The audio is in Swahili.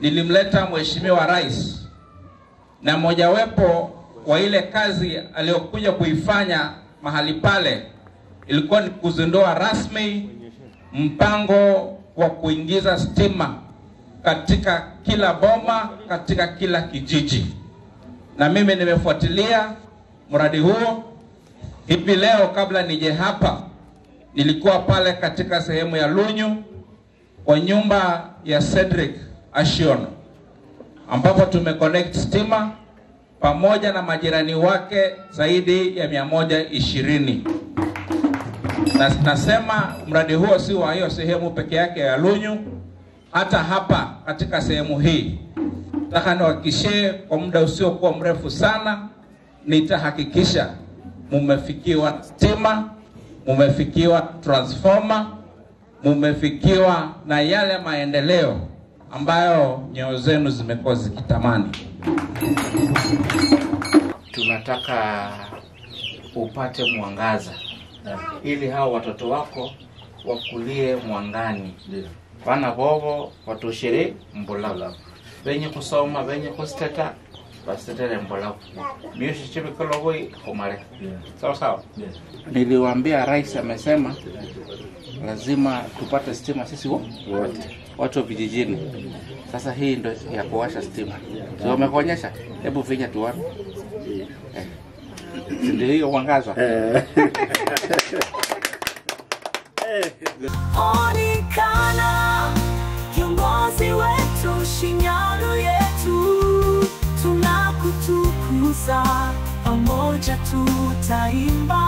nilimleta Mheshimiwa Rais, na mojawapo wa ile kazi aliyokuja kuifanya mahali pale ilikuwa ni kuzindua rasmi mpango wa kuingiza stima katika kila boma, katika kila kijiji. Na mimi nimefuatilia mradi huo. Hivi leo kabla nije hapa nilikuwa pale katika sehemu ya Lunyu kwa nyumba ya Cedric Ashion, ambapo tumeconnect stima pamoja na majirani wake zaidi ya 120. Na nasema mradi huo si wa hiyo sehemu peke yake ya Lunyu, hata hapa katika sehemu hii. Nataka niwahakikishie kwa muda usiokuwa mrefu sana nitahakikisha mumefikiwa stima, mumefikiwa transformer, mumefikiwa na yale maendeleo ambayo nyoyo zenu zimekuwa zikitamani. Tunataka upate mwangaza ili hao watoto wako wakulie mwangani. Wana bobo watoshire mbola. Wenye kusoma, wenye kusteta, basitere mbola. Miyoshi chibi kologoi kumare. Sawa sawa? Niliwaambia Rais amesema lazima tupate stima sisi wote. Watu vijijini. Sasa hii ndio ya kuwasha stima. Sio umekuonyesha? Hebu finya tuone. Ndio hiyo mwangaza. Onekana kiongozi wetu, Shinyalu yetu, tunakutukuza, pamoja tutaimba.